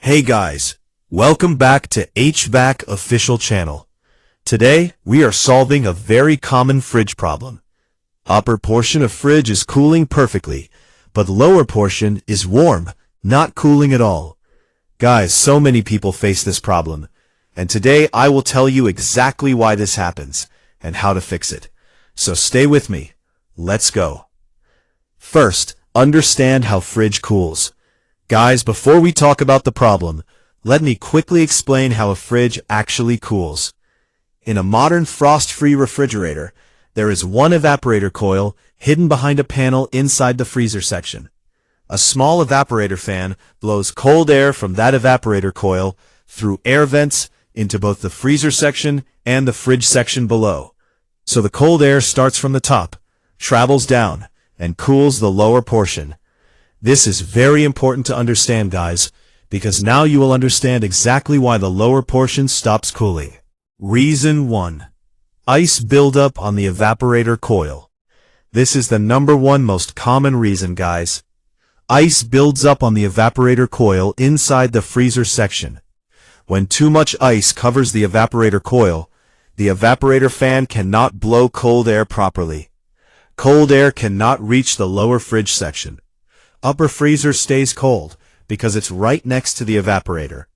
Hey guys, welcome back to HVAC official channel. Today, we are solving a very common fridge problem. Upper portion of fridge is cooling perfectly, but lower portion is warm, not cooling at all. Guys, so many people face this problem, and today I will tell you exactly why this happens and how to fix it. So stay with me. Let's go. First, understand how fridge cools. Guys, before we talk about the problem, let me quickly explain how a fridge actually cools. In a modern frost-free refrigerator, there is one evaporator coil hidden behind a panel inside the freezer section. A small evaporator fan blows cold air from that evaporator coil through air vents into both the freezer section and the fridge section below. So the cold air starts from the top, travels down, and cools the lower portion. This is very important to understand, guys, because now you will understand exactly why the lower portion stops cooling. Reason 1. Ice buildup on the evaporator coil. This is the number one most common reason, guys. Ice builds up on the evaporator coil inside the freezer section. When too much ice covers the evaporator coil, the evaporator fan cannot blow cold air properly. Cold air cannot reach the lower fridge section. Upper freezer stays cold because it's right next to the evaporator,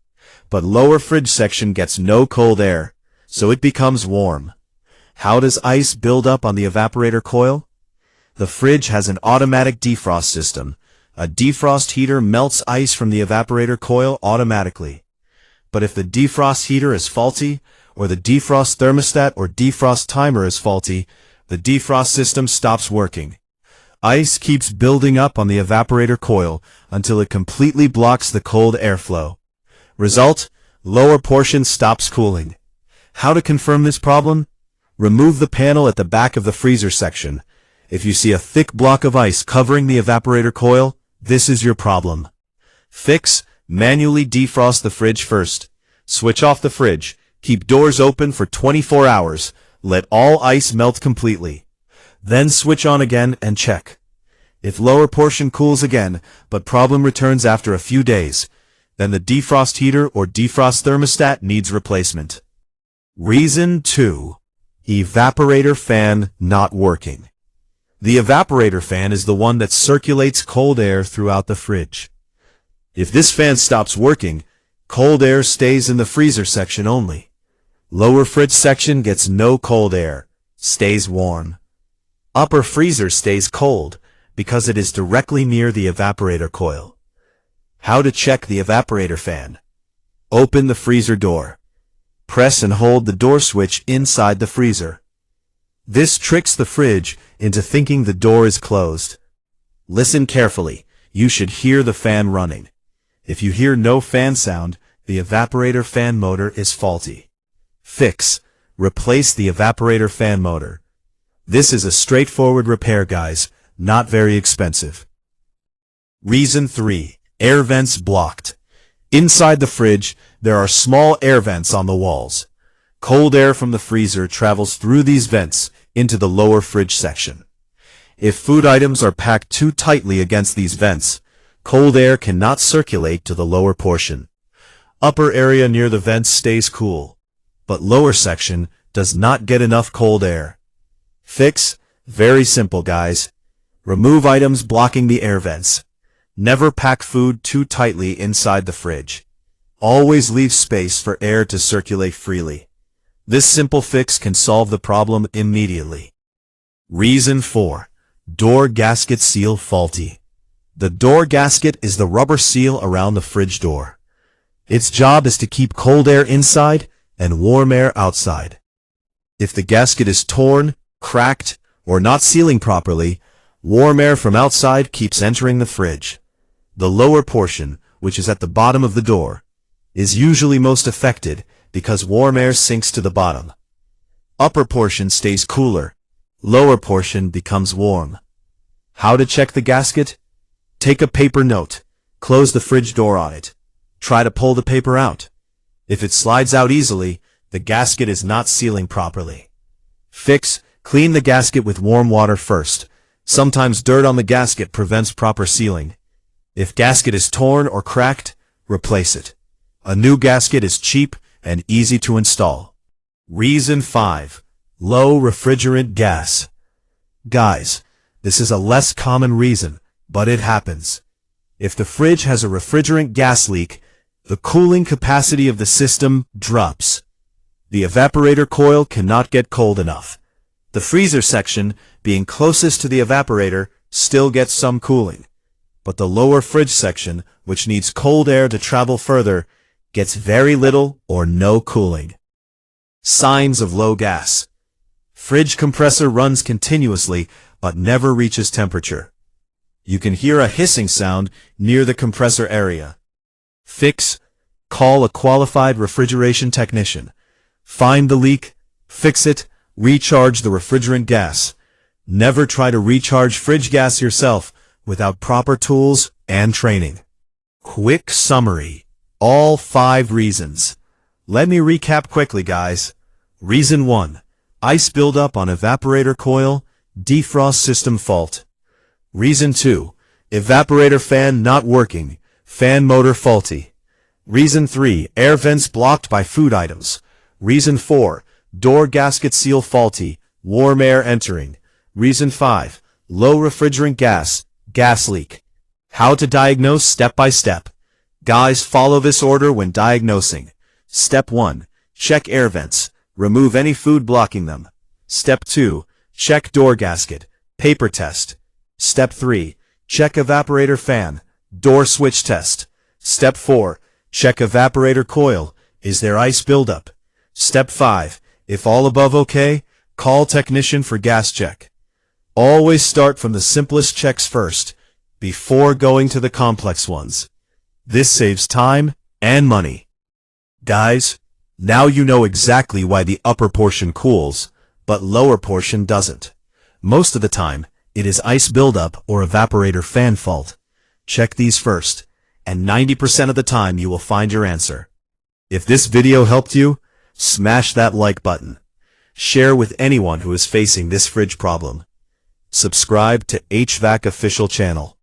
but lower fridge section gets no cold air, so it becomes warm. How does ice build up on the evaporator coil? The fridge has an automatic defrost system. A defrost heater melts ice from the evaporator coil automatically. But if the defrost heater is faulty, or the defrost thermostat or defrost timer is faulty, the defrost system stops working. Ice keeps building up on the evaporator coil until it completely blocks the cold airflow. Result, lower portion stops cooling. How to confirm this problem? Remove the panel at the back of the freezer section. If you see a thick block of ice covering the evaporator coil, this is your problem. Fix, manually defrost the fridge first. Switch off the fridge. Keep doors open for 24 hours. Let all ice melt completely. Then switch on again and check. If lower portion cools again, but problem returns after a few days, then the defrost heater or defrost thermostat needs replacement. Reason 2. Evaporator fan not working. The evaporator fan is the one that circulates cold air throughout the fridge. If this fan stops working, cold air stays in the freezer section only. Lower fridge section gets no cold air, stays warm. Upper freezer stays cold because it is directly near the evaporator coil. How to check the evaporator fan? Open the freezer door. Press and hold the door switch inside the freezer. This tricks the fridge into thinking the door is closed. Listen carefully. You should hear the fan running. If you hear no fan sound, the evaporator fan motor is faulty. Fix. Replace the evaporator fan motor. This is a straightforward repair, guys, not very expensive. Reason 3. Air vents blocked. Inside the fridge, there are small air vents on the walls. Cold air from the freezer travels through these vents into the lower fridge section. If food items are packed too tightly against these vents, cold air cannot circulate to the lower portion. Upper area near the vents stays cool, but lower section does not get enough cold air. Fix? Very simple, guys. Remove items blocking the air vents. Never pack food too tightly inside the fridge. Always leave space for air to circulate freely. This simple fix can solve the problem immediately. Reason 4. Door gasket seal faulty. The door gasket is the rubber seal around the fridge door. Its job is to keep cold air inside and warm air outside. If the gasket is torn, cracked, or not sealing properly, warm air from outside keeps entering the fridge. The lower portion, which is at the bottom of the door, is usually most affected because warm air sinks to the bottom. Upper portion stays cooler. Lower portion becomes warm. How to check the gasket? Take a paper note. Close the fridge door on it. Try to pull the paper out. If it slides out easily, the gasket is not sealing properly. Fix. Clean the gasket with warm water first. Sometimes dirt on the gasket prevents proper sealing. If gasket is torn or cracked, replace it. A new gasket is cheap and easy to install. Reason 5. Low refrigerant gas. Guys, this is a less common reason, but it happens. If the fridge has a refrigerant gas leak, the cooling capacity of the system drops. The evaporator coil cannot get cold enough. The freezer section, being closest to the evaporator, still gets some cooling. But the lower fridge section, which needs cold air to travel further, gets very little or no cooling. Signs of low gas. Fridge compressor runs continuously but never reaches temperature. You can hear a hissing sound near the compressor area. Fix. Call a qualified refrigeration technician. Find the leak, fix it, recharge the refrigerant gas. Never try to recharge fridge gas yourself without proper tools and training. Quick summary. All 5 reasons. Let me recap quickly, guys. Reason 1. Ice buildup on evaporator coil, defrost system fault. Reason 2. Evaporator fan not working, fan motor faulty. Reason 3. Air vents blocked by food items. Reason 4. Door gasket seal faulty, warm air entering. Reason 5. Low refrigerant gas, gas leak. How to diagnose step by step. Guys, follow this order when diagnosing. Step 1. Check air vents. Remove any food blocking them. Step 2. Check door gasket. Paper test. Step 3. Check evaporator fan. Door switch test. Step 4. Check evaporator coil. Is there ice buildup? Step 5. If all above okay, call technician for gas check. Always start from the simplest checks first, before going to the complex ones. This saves time and money. Guys, now you know exactly why the upper portion cools, but lower portion doesn't. Most of the time, it is ice buildup or evaporator fan fault. Check these first, and 90% of the time you will find your answer. If this video helped you, smash that like button. Share with anyone who is facing this fridge problem. Subscribe to HVAC Official Channel.